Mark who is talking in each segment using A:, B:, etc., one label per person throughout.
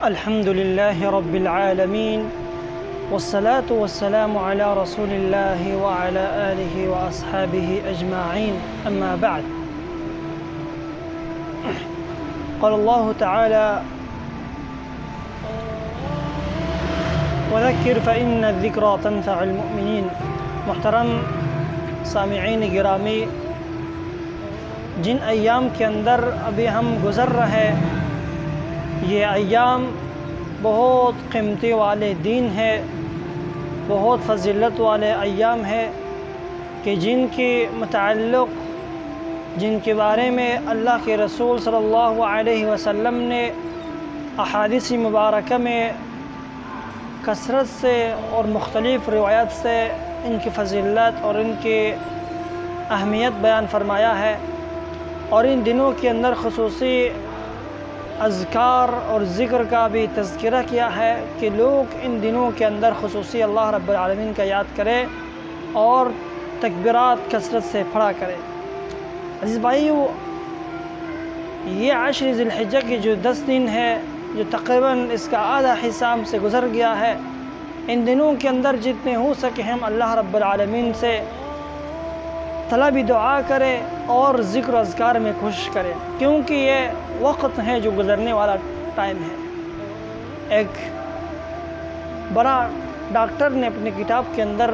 A: الحمد لله رب العالمين والصلاة والسلام على رسول الله وعلى آله وأصحابه أجمعين أما بعد. قال الله تعالى: وذكر فإن الذكرى تنفع المؤمنين. محترم سامعین گرامی، جن ایام کے اندر ابھی ہم گزر رہے، یہ ایام بہت قیمتی والے دن ہے، بہت فضیلت والے ایام ہے کہ جن کے متعلق، جن کے بارے میں اللہ کے رسول صلی اللہ علیہ وسلم نے احادیث مبارکہ میں کثرت سے اور مختلف روایات سے ان کی فضیلت اور ان کی اہمیت بیان فرمایا ہے، اور ان دنوں کے اندر خصوصی اذکار اور ذکر کا بھی تذکرہ کیا ہے کہ لوگ ان دنوں کے اندر خصوصی اللہ رب العالمین کا یاد کرے اور تکبیرات کثرت سے پڑھا کرے۔ عزیز بھائیو، یہ عشر ذی الحجہ کی جو 10 دن ہے، جو تقریباً اس کا آدھا حصہ ہم سے گزر گیا ہے، ان دنوں کے اندر جتنے ہو سکے ہم اللہ رب العالمین سے طلب دعا کرے اور ذکر و اذکار میں کوشش کرے، کیونکہ یہ وقت ہے جو گزرنے والا ٹائم ہے۔ ایک بڑا ڈاکٹر نے اپنی کتاب کے اندر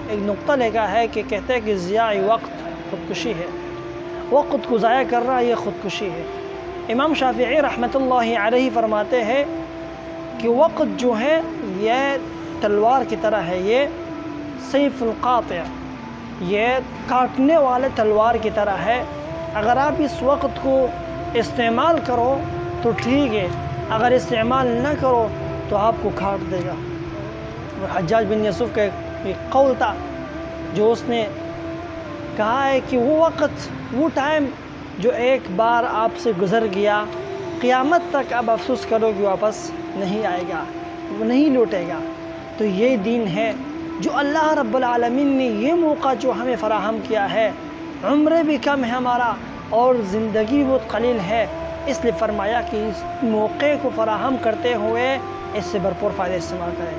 A: ایک نقطہ لکھا ہے کہ کہتے ہیں کہ ضیاع وقت خودکشی ہے، وقت کو ضائع کر رہا یہ خودکشی ہے۔ امام شافعی رحمۃ اللہ علیہ فرماتے ہیں کہ وقت جو ہے یہ تلوار کی طرح ہے، یہ سیف القاطع، یہ کاٹنے والے تلوار کی طرح ہے۔ اگر آپ اس وقت کو استعمال کرو تو ٹھیک ہے، اگر استعمال نہ کرو تو آپ کو کاٹ دے گا۔ اور حجاج بن یوسف کا ایک قول تھا جو اس نے کہا ہے کہ وہ وقت، وہ ٹائم جو ایک بار آپ سے گزر گیا، قیامت تک آپ افسوس کرو کہ واپس نہیں آئے گا، وہ نہیں لوٹے گا۔ تو یہ دن ہے جو اللہ رب العالمین نے یہ موقع جو ہمیں فراہم کیا ہے، عمر بھی کم ہے ہمارا اور زندگی بہت قلیل ہے، اس لیے فرمایا کہ اس موقع کو فراہم کرتے ہوئے اس سے بھرپور فائدہ استعمال کریں،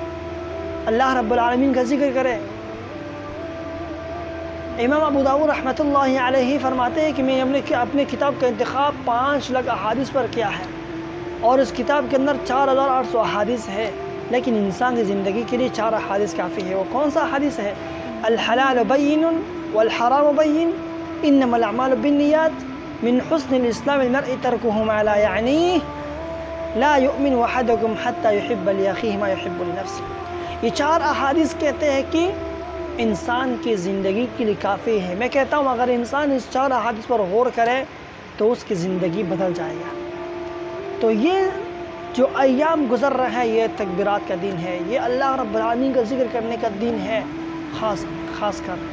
A: اللہ رب العالمین کا ذکر کریں۔ امام ابو داؤد رحمۃ اللہ علیہ فرماتے ہیں کہ میں نے اپنے کتاب کا انتخاب 5 لاکھ احادیث پر کیا ہے، اور اس کتاب کے اندر 4800 احادیث ہے، لیکن انسان کی زندگی کے لیے 4 احادیث کافی ہے۔ وہ کون سا حدیث ہے؟ الحلال بین والحرام بین، انما الاعمال بالنیات، من حسن الاسلام المرء ترکه ما لا یعنیہ، لا یؤمن احدکم حتی یحب لاخیہ ما یحب لنفسہ۔ یہ 4 احادیث کہتے ہیں کہ انسان کی زندگی کے لیے کافی ہے۔ میں کہتا ہوں اگر انسان اس 4 احادیث پر غور کرے تو اس کی زندگی بدل جائے گا۔ تو یہ جو ایام گزر رہا ہے یہ تکبیرات کا دن ہے، یہ اللہ رب العالمین کا ذکر کرنے کا دن ہے، خاص کر